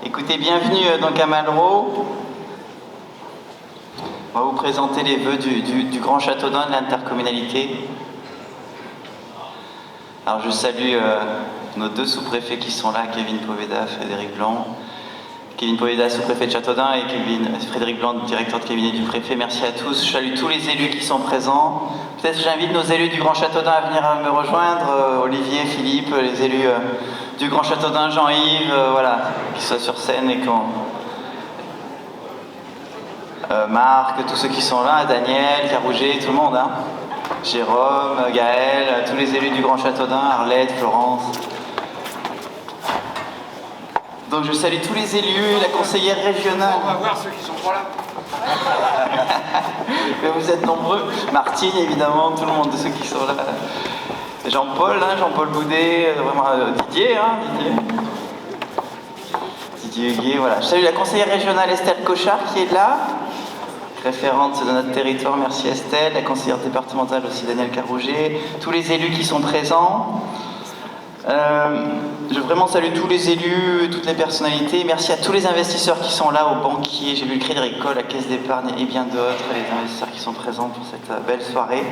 Écoutez, bienvenue donc à Malraux. On va vous présenter les vœux du Grand Châteaudun de l'intercommunalité. Alors je salue nos deux sous-préfets qui sont là, Kevin Poveda, Frédéric Blanc. Kevin Poveda, sous-préfet de Châteaudun, et Frédéric Blanc, directeur de cabinet du préfet. Merci à tous. Je salue tous les élus qui sont présents. Peut-être que j'invite nos élus du Grand Châteaudun à venir me rejoindre. Olivier, Philippe, les élus du Grand Châteaudun, Jean-Yves, voilà, qui soient sur scène et qu'on... Marc, tous ceux qui sont là, Daniel, Carouget, tout le monde, hein. Jérôme, Gaël, tous les élus du Grand Châteaudun, Arlette, Florence. Donc je salue tous les élus, la conseillère régionale. On va voir ceux qui sont pas là. Mais vous êtes nombreux. Martine, évidemment, tout le monde de ceux qui sont là. Jean-Paul, hein, Jean-Paul Boudet, vraiment Didier, hein, Didier Huguet, voilà. Je salue la conseillère régionale Estelle Cochard qui est là, référente de notre territoire, merci Estelle, la conseillère départementale aussi Daniel Carouget, tous les élus qui sont présents. Je vraiment salue tous les élus, toutes les personnalités. Merci à tous les investisseurs qui sont là, aux banquiers. J'ai vu le Crédit Agricole, la Caisse d'épargne et bien d'autres, les investisseurs qui sont présents pour cette belle soirée.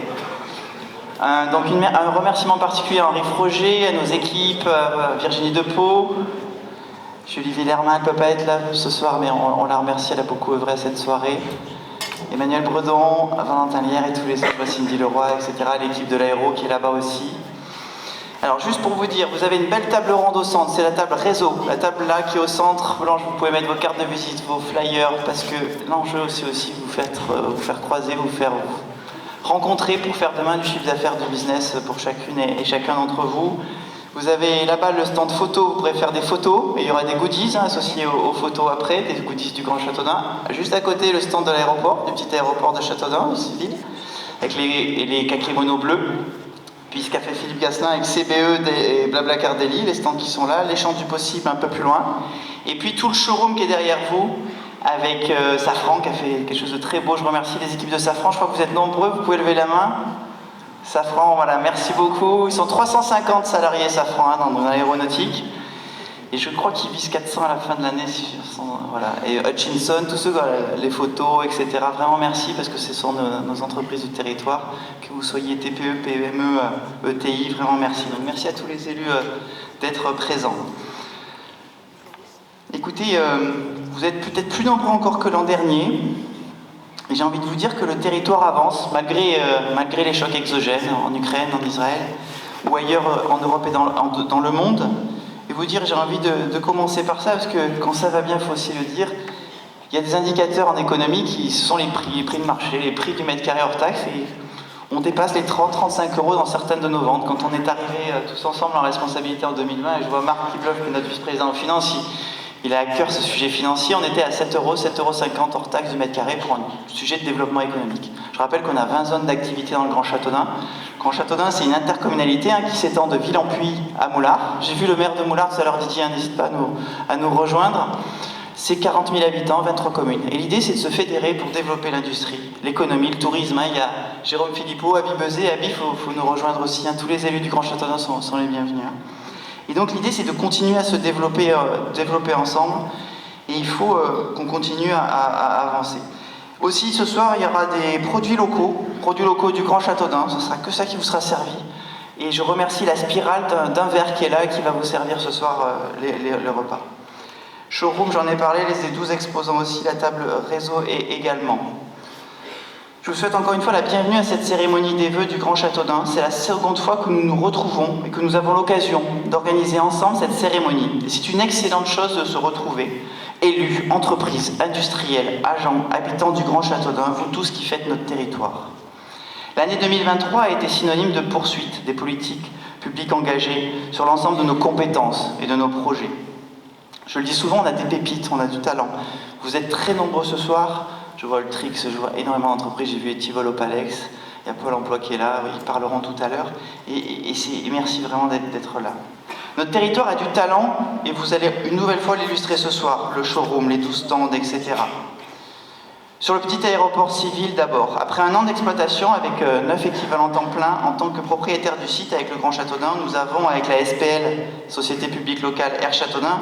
Donc un remerciement particulier à Henri Froger, à nos équipes, à Virginie Depeau. Julie Villerman ne peut pas être là ce soir, mais on la remercie, elle a beaucoup œuvré à cette soirée. Emmanuel Bredon, Valentin Lière et tous les autres, Cindy Leroy, etc. L'équipe de l'Aéro qui est là-bas aussi. Alors juste pour vous dire, vous avez une belle table ronde au centre, c'est la table réseau. La table là qui est au centre, blanche, vous pouvez mettre vos cartes de visite, vos flyers, parce que l'enjeu c'est aussi vous faire croiser, vous faire rencontrer pour faire demain du chiffre d'affaires du business pour chacune et chacun d'entre vous. Vous avez là-bas le stand photo, vous pourrez faire des photos, et il y aura des goodies associés aux photos après, des goodies du Grand Châteaudun. Juste à côté, le stand de l'aéroport, du petit aéroport de Châteaudun, civil, avec les kakémonos bleus. Puis ce qu'a fait Philippe Gasselin avec CBE et Blablacar Daily, les stands qui sont là, les champs du possible un peu plus loin. Et puis tout le showroom qui est derrière vous, avec Safran qui a fait quelque chose de très beau. Je remercie les équipes de Safran, je crois que vous êtes nombreux, vous pouvez lever la main. Safran, voilà, merci beaucoup. Ils sont 350 salariés Safran dans l'aéronautique. Et je crois qu'ils visent 400 à la fin de l'année. Voilà. Et Hutchinson, tous ceux, voilà, les photos, etc. Vraiment merci parce que ce sont nos entreprises du territoire. Que vous soyez TPE, PME, ETI, vraiment merci. Donc merci à tous les élus d'être présents. Écoutez, vous êtes peut-être plus nombreux encore que l'an dernier. Et j'ai envie de vous dire que le territoire avance, malgré les chocs exogènes en Ukraine, en Israël, ou ailleurs en Europe et dans le monde. Et vous dire, j'ai envie de commencer par ça, parce que quand ça va bien, il faut aussi le dire, il y a des indicateurs en économie qui sont les prix de marché, les prix du mètre carré hors taxe, et on dépasse les 30-35 € dans certaines de nos ventes. Quand on est arrivés tous ensemble en responsabilité en 2020, et je vois Marc Kibloff, qui est notre vice-président en finance, il a à cœur ce sujet financier. On était à 7 €, 7,50 € hors taxe du mètre carré pour un sujet de développement économique. Je rappelle qu'on a 20 zones d'activité dans le Grand Châteaudun. Le Grand Châteaudun, c'est une intercommunalité qui s'étend de Ville-en-Puy à Moulart. J'ai vu le maire de Moulart tout à l'heure, Didier, n'hésite pas à nous rejoindre. C'est 40 000 habitants, 23 communes. Et l'idée, c'est de se fédérer pour développer l'industrie, l'économie, le tourisme. Il y a Jérôme Philippot, Abi Bezé, Abi, il faut nous rejoindre aussi. Tous les élus du Grand Châteaudun sont les bienvenus. Et donc l'idée, c'est de continuer à se développer ensemble, et il faut qu'on continue à avancer. Aussi, ce soir, il y aura des produits locaux du Grand Châteaudun, ce sera que ça qui vous sera servi. Et je remercie la spirale d'un verre qui est là et qui va vous servir ce soir le repas. Showroom, j'en ai parlé, les 12 exposants aussi, la table réseau également. Je vous souhaite encore une fois la bienvenue à cette cérémonie des vœux du Grand Châteaudun. C'est la seconde fois que nous nous retrouvons et que nous avons l'occasion d'organiser ensemble cette cérémonie. Et c'est une excellente chose de se retrouver. Élus, entreprises, industriels, agents, habitants du Grand Châteaudun, vous tous qui faites notre territoire. L'année 2023 a été synonyme de poursuite des politiques publiques engagées sur l'ensemble de nos compétences et de nos projets. Je le dis souvent, on a des pépites, on a du talent. Vous êtes très nombreux ce soir. Je vois le Trix, je vois énormément d'entreprises, j'ai vu Etivol Opalex, il y a Pôle Emploi qui est là, ils parleront tout à l'heure, et merci vraiment d'être là. Notre territoire a du talent, et vous allez une nouvelle fois l'illustrer ce soir, le showroom, les 12 stands, etc. Sur le petit aéroport civil d'abord, après un an d'exploitation avec 9 équivalents temps plein, en tant que propriétaire du site avec le Grand Châteaudun, nous avons avec la SPL, Société Publique Locale Air Châteaudun,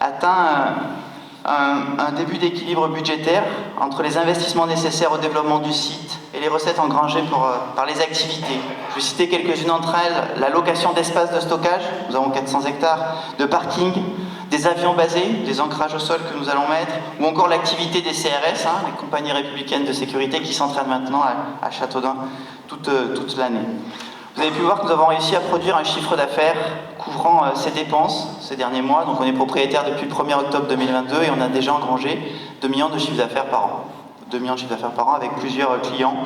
atteint un début d'équilibre budgétaire entre les investissements nécessaires au développement du site et les recettes engrangées par les activités. Je vais citer quelques-unes d'entre elles. La location d'espaces de stockage, nous avons 400 hectares, de parking, des avions basés, des ancrages au sol que nous allons mettre, ou encore l'activité des CRS, les compagnies républicaines de sécurité qui s'entraînent maintenant à Châteaudun toute l'année. Vous avez pu voir que nous avons réussi à produire un chiffre d'affaires couvrant ces dépenses ces derniers mois. Donc on est propriétaire depuis le 1er octobre 2022 et on a déjà engrangé 2 millions de chiffres d'affaires par an. 2 millions de chiffres d'affaires par an avec plusieurs clients.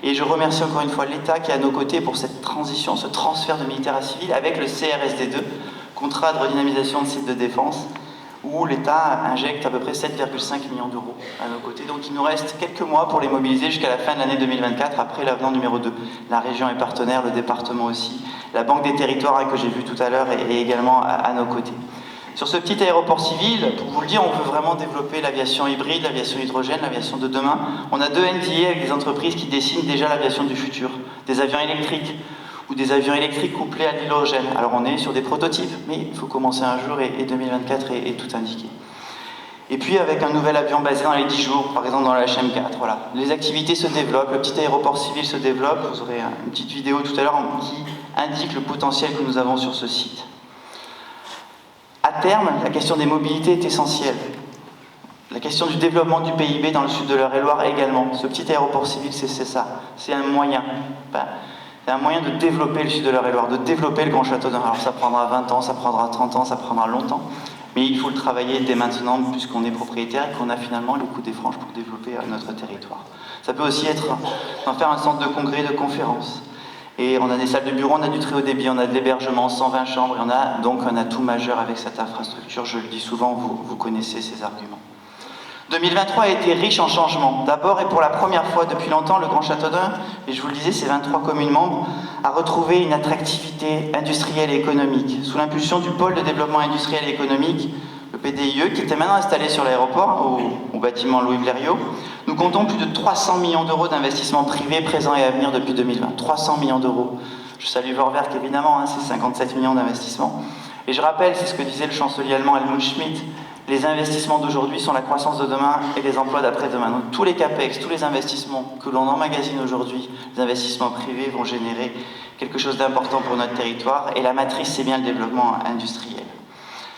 Et je remercie encore une fois l'État qui est à nos côtés pour cette transition, ce transfert de militaire à civil avec le CRSD2, contrat de redynamisation de sites de défense, où l'État injecte à peu près 7,5 millions d'euros à nos côtés. Donc il nous reste quelques mois pour les mobiliser jusqu'à la fin de l'année 2024, après l'avenant numéro 2. La région est partenaire, le département aussi. La Banque des Territoires, que j'ai vu tout à l'heure, est également à nos côtés. Sur ce petit aéroport civil, pour vous le dire, on veut vraiment développer l'aviation hybride, l'aviation hydrogène, l'aviation de demain. On a 2 NDA avec des entreprises qui dessinent déjà l'aviation du futur, des avions électriques, ou des avions électriques couplés à l'hydrogène. Alors on est sur des prototypes, mais il faut commencer un jour et 2024 est tout indiqué. Et puis avec un nouvel avion basé dans les 10 jours, par exemple dans le HM4, voilà. Les activités se développent, le petit aéroport civil se développe, vous aurez une petite vidéo tout à l'heure qui indique le potentiel que nous avons sur ce site. À terme, la question des mobilités est essentielle. La question du développement du PIB dans le sud de l'Eure-et-Loire également. Ce petit aéroport civil, c'est ça. C'est un moyen. C'est un moyen de développer le sud de l'Eure-et-Loire, de développer le Grand Châteaudun. Alors ça prendra 20 ans, ça prendra 30 ans, ça prendra longtemps. Mais il faut le travailler dès maintenant, puisqu'on est propriétaire et qu'on a finalement les coups des franges pour développer notre territoire. Ça peut aussi être d'en faire un centre de congrès, de conférences. Et on a des salles de bureau, on a du très haut débit, on a de l'hébergement, 120 chambres, et on a donc un atout majeur avec cette infrastructure. Je le dis souvent, vous connaissez ces arguments. 2023 a été riche en changements. D'abord et pour la première fois depuis longtemps, le Grand Châteaudun, et je vous le disais, ses 23 communes membres, a retrouvé une attractivité industrielle et économique. Sous l'impulsion du pôle de développement industriel et économique, le PDIE, qui était maintenant installé sur l'aéroport, au bâtiment Louis Blériot, nous comptons plus de 300 millions d'euros d'investissements privés présents et à venir depuis 2020. 300 millions d'euros. Je salue Vorwerk évidemment, c'est 57 millions d'investissements. Et je rappelle, c'est ce que disait le chancelier allemand Helmut Schmidt, les investissements d'aujourd'hui sont la croissance de demain et les emplois d'après-demain. Donc tous les CAPEX, tous les investissements que l'on emmagasine aujourd'hui, les investissements privés vont générer quelque chose d'important pour notre territoire et la matrice, c'est bien le développement industriel.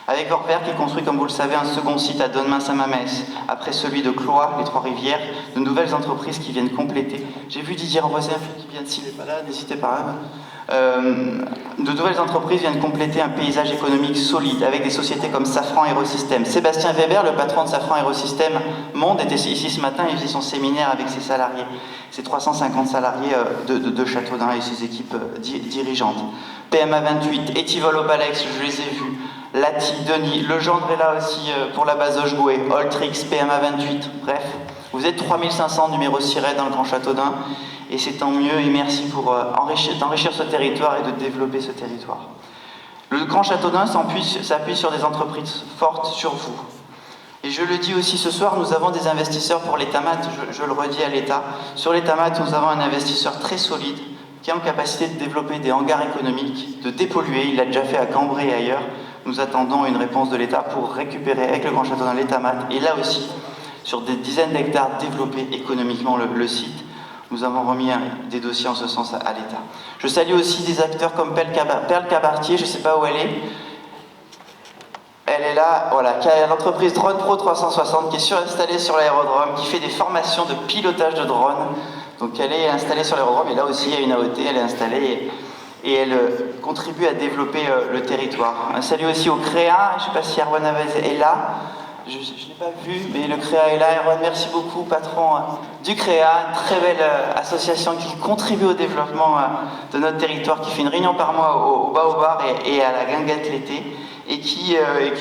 Avec Vorwerk, qui construit, comme vous le savez, un second site à Donnemain-Saint-Mamès, après celui de Cloix, les Trois-Rivières, de nouvelles entreprises qui viennent compléter. J'ai vu Didier Renvoisin qui vient de s'il n'est pas là, n'hésitez pas. De nouvelles entreprises viennent compléter un paysage économique solide, avec des sociétés comme Safran Aérosystème. Sébastien Weber, le patron de Safran Aérosystème Monde, était ici ce matin, il faisait son séminaire avec ses salariés, ses 350 salariés de Châteaudun et ses équipes dirigeantes. PMA 28, Etivol Opalex, je les ai vus. Lati, Denis, Legendre est là aussi pour la base Oshgoué, Oltrix, PMA 28, bref. Vous êtes 3500 numéros cirés dans le Grand Châteaudun, et c'est tant mieux, et merci pour d'enrichir ce territoire et de développer ce territoire. Le Grand Châteaudun s'appuie sur des entreprises fortes, sur vous. Et je le dis aussi ce soir, nous avons des investisseurs pour l'Étamat, je le redis à l'État. Sur l'Étamat, nous avons un investisseur très solide, qui est en capacité de développer des hangars économiques, de dépolluer, il l'a déjà fait à Cambrai et ailleurs. Nous attendons une réponse de l'État pour récupérer avec le Grand Châteaudun l'Étamat, et là aussi, sur des dizaines d'hectares, développer économiquement le site. Nous avons remis des dossiers en ce sens à l'État. Je salue aussi des acteurs comme Perle Cabartier, je ne sais pas où elle est. Elle est là, voilà, qui a l'entreprise Drone Pro 360 qui est installée sur l'aérodrome, qui fait des formations de pilotage de drones. Donc elle est installée sur l'aérodrome, et là aussi il y a une AOT, elle est installée et elle contribue à développer le territoire. Un salut aussi au CREA, je ne sais pas si Erwan Avez est là. Je ne l'ai pas vu, mais le CREA est là. Erwan, merci beaucoup, patron du CREA, une très belle association qui contribue au développement de notre territoire, qui fait une réunion par mois au Baobar et à la Guinguette l'été, et qui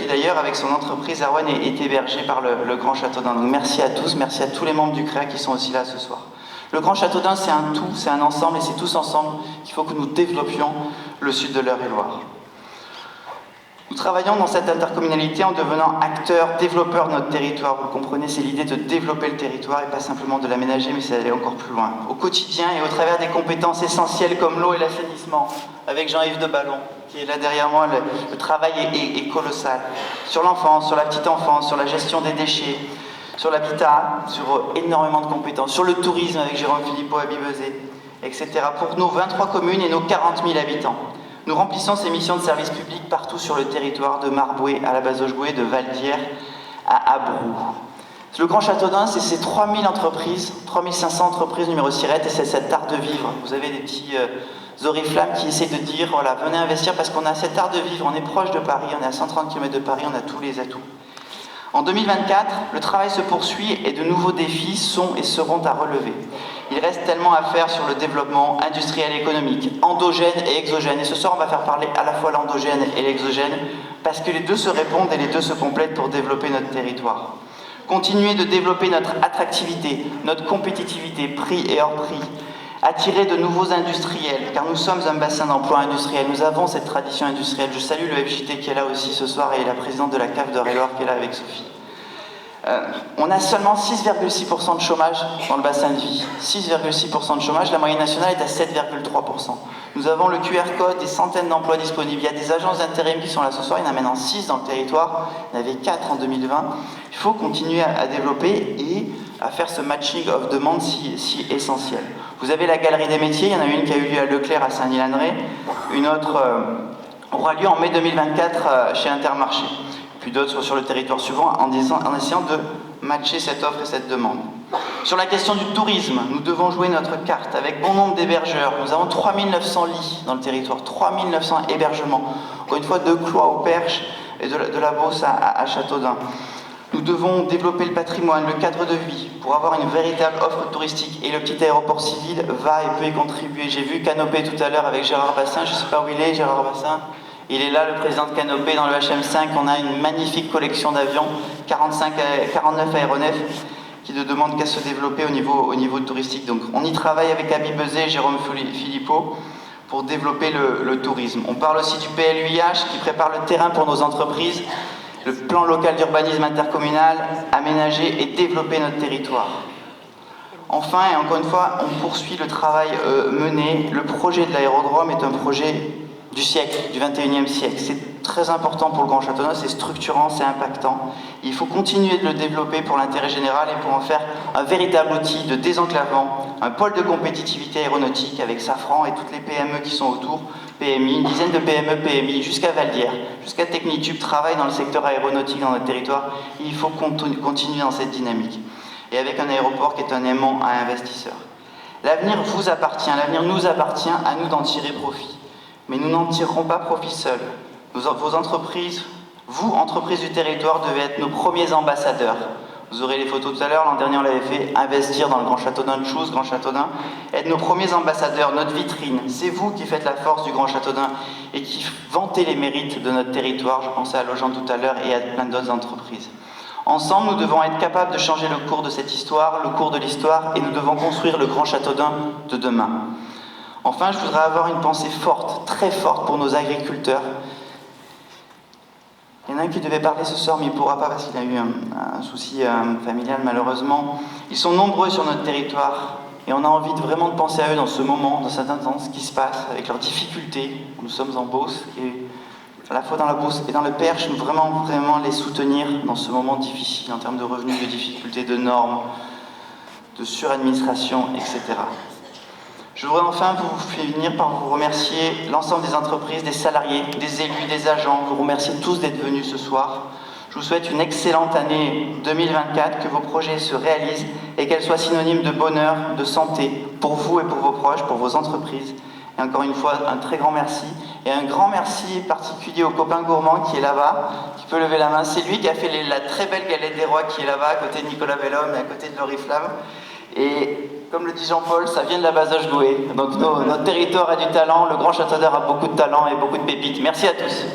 d'ailleurs, avec son entreprise, Erwan, est hébergé par le Grand Châteaudun. Donc merci à tous, merci à tous les membres du CREA qui sont aussi là ce soir. Le Grand Châteaudun, c'est un tout, c'est un ensemble, et c'est tous ensemble qu'il faut que nous développions le sud de l'Eure-et-Loire. Nous travaillons dans cette intercommunalité en devenant acteurs, développeurs de notre territoire. Vous comprenez, c'est l'idée de développer le territoire et pas simplement de l'aménager, mais c'est d'aller encore plus loin. Au quotidien et au travers des compétences essentielles comme l'eau et l'assainissement, avec Jean-Yves de Ballon, qui est là derrière moi, le travail est colossal. Sur l'enfance, sur la petite enfance, sur la gestion des déchets, sur l'habitat, sur énormément de compétences, sur le tourisme avec Jérôme Philippot à Bibezé, etc. Pour nos 23 communes et nos 40 000 habitants. Nous remplissons ces missions de service public partout sur le territoire, de Marboué à la Bazoche-Goué, de Valdière à Abrou. Le Grand Châteaudun, c'est ces 3000 entreprises, 3500 entreprises numéro SIRET, et c'est cet art de vivre. Vous avez des petits oriflammes qui essaient de dire, voilà, venez investir parce qu'on a cet art de vivre, on est proche de Paris, on est à 130 km de Paris, on a tous les atouts. En 2024, le travail se poursuit et de nouveaux défis sont et seront à relever. Il reste tellement à faire sur le développement industriel et économique, endogène et exogène. Et ce soir, on va faire parler à la fois l'endogène et l'exogène, parce que les deux se répondent et les deux se complètent pour développer notre territoire. Continuer de développer notre attractivité, notre compétitivité, prix et hors prix. Attirer de nouveaux industriels, car nous sommes un bassin d'emploi industriel. Nous avons cette tradition industrielle. Je salue le FJT qui est là aussi ce soir et la présidente de la CAF d'Eure-et-Loir qui est là avec Sophie. On a seulement 6,6% de chômage dans le bassin de vie. 6,6% de chômage, la moyenne nationale est à 7,3%. Nous avons le QR code, des centaines d'emplois disponibles. Il y a des agences d'intérim qui sont là ce soir, il y en a maintenant 6 dans le territoire, il y en avait 4 en 2020. Il faut continuer à développer et à faire ce matching of demande si essentiel. Vous avez la galerie des métiers, il y en a une qui a eu lieu à Leclerc à Saint-Denis-Landré, une autre aura lieu en mai 2024 chez Intermarché. Puis d'autres sur le territoire suivant en essayant de matcher cette offre et cette demande. Sur la question du tourisme, nous devons jouer notre carte avec bon nombre d'hébergeurs. Nous avons 3900 lits dans le territoire, 3900 hébergements. Encore une fois, de Cloix au Perche et de la Beauce à Châteaudun. Nous devons développer le patrimoine, le cadre de vie, pour avoir une véritable offre touristique. Et le petit aéroport civil va et peut y contribuer. J'ai vu Canopé tout à l'heure avec Gérard Bassin, je ne sais pas où il est, Gérard Bassin. Il est là, le président de Canopé, dans le HM5. On a une magnifique collection d'avions, 49 aéronefs, qui ne demandent qu'à se développer au niveau touristique. Donc on y travaille avec Abi Bezé et Jérôme Philippot pour développer le tourisme. On parle aussi du PLUIH qui prépare le terrain pour nos entreprises, le plan local d'urbanisme intercommunal, aménager et développer notre territoire. Enfin, et encore une fois, on poursuit le travail mené. Le projet de l'aérodrome est un projet du siècle, du 21e siècle. C'est très important pour le Grand Châteaudun, c'est structurant, c'est impactant. Il faut continuer de le développer pour l'intérêt général et pour en faire un véritable outil de désenclavement, un pôle de compétitivité aéronautique avec Safran et toutes les PME qui sont autour, PMI, une dizaine de PME, PMI, jusqu'à Valdière, jusqu'à Technitube, travaillent dans le secteur aéronautique dans notre territoire. Et il faut continuer dans cette dynamique. Et avec un aéroport qui est un aimant à investisseurs. L'avenir vous appartient, l'avenir nous appartient, à nous d'en tirer profit. Mais nous n'en tirerons pas profit seuls. Vos entreprises, vous, entreprises du territoire, devez être nos premiers ambassadeurs. Vous aurez les photos tout à l'heure, l'an dernier on l'avait fait, investir dans le Grand Châteaudun de Chouz, Grand Châteaudun, être nos premiers ambassadeurs, notre vitrine. C'est vous qui faites la force du Grand Châteaudun et qui vantez les mérites de notre territoire. Je pensais à Logeant tout à l'heure et à plein d'autres entreprises. Ensemble, nous devons être capables de changer le cours de cette histoire, le cours de l'histoire, et nous devons construire le Grand Châteaudun de demain. Enfin, je voudrais avoir une pensée forte, très forte pour nos agriculteurs. Il y en a un qui devait parler ce soir, mais il ne pourra pas parce qu'il a eu un souci familial, malheureusement. Ils sont nombreux sur notre territoire, et on a envie vraiment de penser à eux dans ce moment, dans cet instant, ce qui se passe, avec leurs difficultés. Nous sommes en Beauce, et à la fois dans la Beauce et dans le Perche, nous vraiment les soutenir dans ce moment difficile, en termes de revenus, de difficultés, de normes, de suradministration, etc. Je voudrais enfin vous finir par vous remercier l'ensemble des entreprises, des salariés, des élus, des agents. Vous remercier tous d'être venus ce soir. Je vous souhaite une excellente année 2024, que vos projets se réalisent et qu'elle soit synonyme de bonheur, de santé pour vous et pour vos proches, pour vos entreprises. Et encore une fois, un très grand merci. Et un grand merci particulier au copain gourmand qui est là-bas, qui peut lever la main. C'est lui qui a fait la très belle galette des rois qui est là-bas, à côté de Nicolas Bellhomme et à côté de l'Oriflamme. Et comme le dit Jean-Paul, ça vient de la Bazoche-Goué. Donc notre territoire a du talent, le Grand Châteaudun a beaucoup de talent et beaucoup de pépites. Merci à tous.